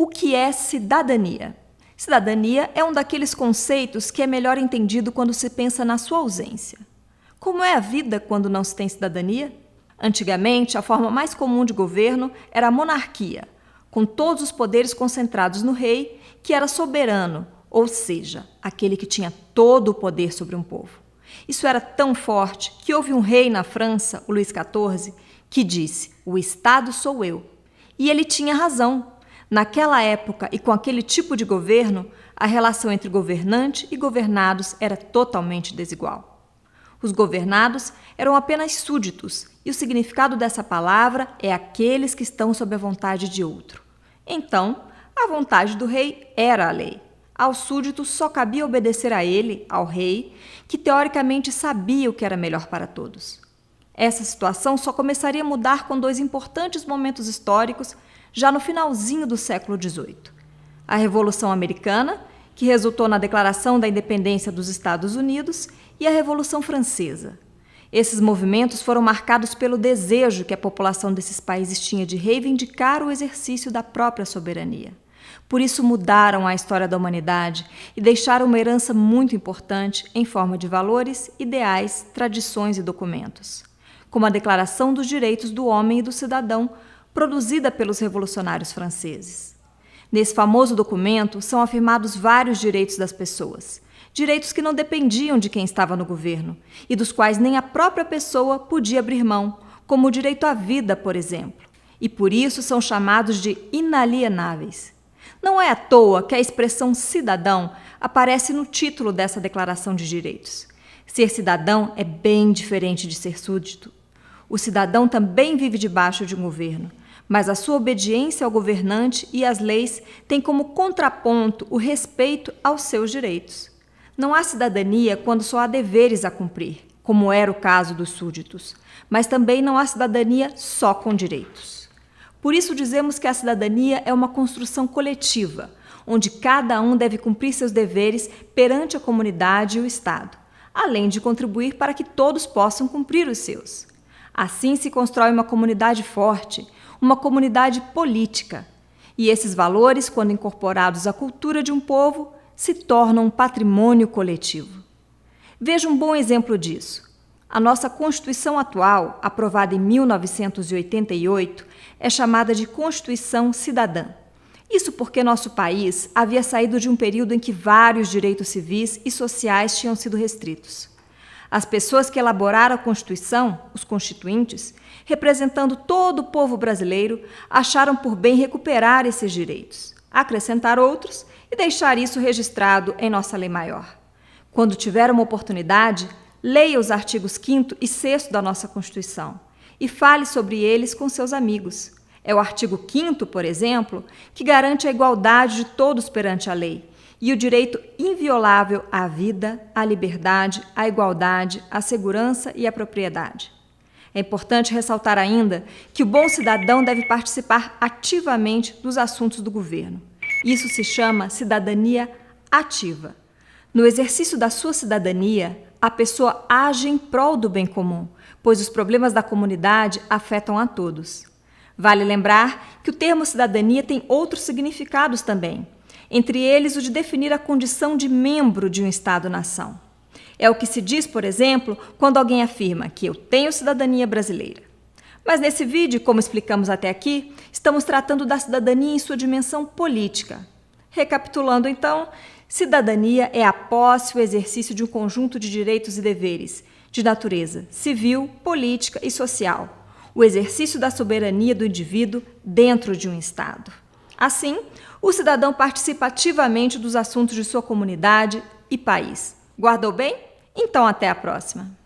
O que é cidadania? Cidadania é um daqueles conceitos que é melhor entendido quando se pensa na sua ausência. Como é a vida quando não se tem cidadania? Antigamente, a forma mais comum de governo era a monarquia, com todos os poderes concentrados no rei, que era soberano, ou seja, aquele que tinha todo o poder sobre um povo. Isso era tão forte que houve um rei na França, o Luís XIV, que disse: "O Estado sou eu". E ele tinha razão. Naquela época e com aquele tipo de governo, a relação entre governante e governados era totalmente desigual. Os governados eram apenas súditos, e o significado dessa palavra é aqueles que estão sob a vontade de outro. Então, a vontade do rei era a lei. Aos súditos só cabia obedecer a ele, ao rei, que teoricamente sabia o que era melhor para todos. Essa situação só começaria a mudar com dois importantes momentos históricos já no finalzinho do século XVIII. A Revolução Americana, que resultou na Declaração da Independência dos Estados Unidos, e a Revolução Francesa. Esses movimentos foram marcados pelo desejo que a população desses países tinha de reivindicar o exercício da própria soberania. Por isso mudaram a história da humanidade e deixaram uma herança muito importante em forma de valores, ideais, tradições e documentos, como a Declaração dos Direitos do Homem e do Cidadão, produzida pelos revolucionários franceses. Nesse famoso documento são afirmados vários direitos das pessoas, direitos que não dependiam de quem estava no governo e dos quais nem a própria pessoa podia abrir mão, como o direito à vida, por exemplo, e por isso são chamados de inalienáveis. Não é à toa que a expressão cidadão aparece no título dessa Declaração de Direitos. Ser cidadão é bem diferente de ser súdito. O cidadão também vive debaixo de um governo, mas a sua obediência ao governante e às leis tem como contraponto o respeito aos seus direitos. Não há cidadania quando só há deveres a cumprir, como era o caso dos súditos, mas também não há cidadania só com direitos. Por isso dizemos que a cidadania é uma construção coletiva, onde cada um deve cumprir seus deveres perante a comunidade e o Estado, além de contribuir para que todos possam cumprir os seus. Assim se constrói uma comunidade forte, uma comunidade política. E esses valores, quando incorporados à cultura de um povo, se tornam um patrimônio coletivo. Veja um bom exemplo disso. A nossa Constituição atual, aprovada em 1988, é chamada de Constituição Cidadã. Isso porque nosso país havia saído de um período em que vários direitos civis e sociais tinham sido restritos. As pessoas que elaboraram a Constituição, os constituintes, representando todo o povo brasileiro, acharam por bem recuperar esses direitos, acrescentar outros e deixar isso registrado em nossa lei maior. Quando tiver uma oportunidade, leia os artigos 5º e 6º da nossa Constituição e fale sobre eles com seus amigos. É o artigo 5º, por exemplo, que garante a igualdade de todos perante a lei e o direito inviolável à vida, à liberdade, à igualdade, à segurança e à propriedade. É importante ressaltar ainda que o bom cidadão deve participar ativamente dos assuntos do governo. Isso se chama cidadania ativa. No exercício da sua cidadania, a pessoa age em prol do bem comum, pois os problemas da comunidade afetam a todos. Vale lembrar que o termo cidadania tem outros significados também, entre eles o de definir a condição de membro de um Estado-nação. É o que se diz, por exemplo, quando alguém afirma que eu tenho cidadania brasileira. Mas nesse vídeo, como explicamos até aqui, estamos tratando da cidadania em sua dimensão política. Recapitulando então, cidadania é a posse ou exercício de um conjunto de direitos e deveres, de natureza civil, política e social, o exercício da soberania do indivíduo dentro de um Estado. Assim, o cidadão participa ativamente dos assuntos de sua comunidade e país. Guardou bem? Então até a próxima!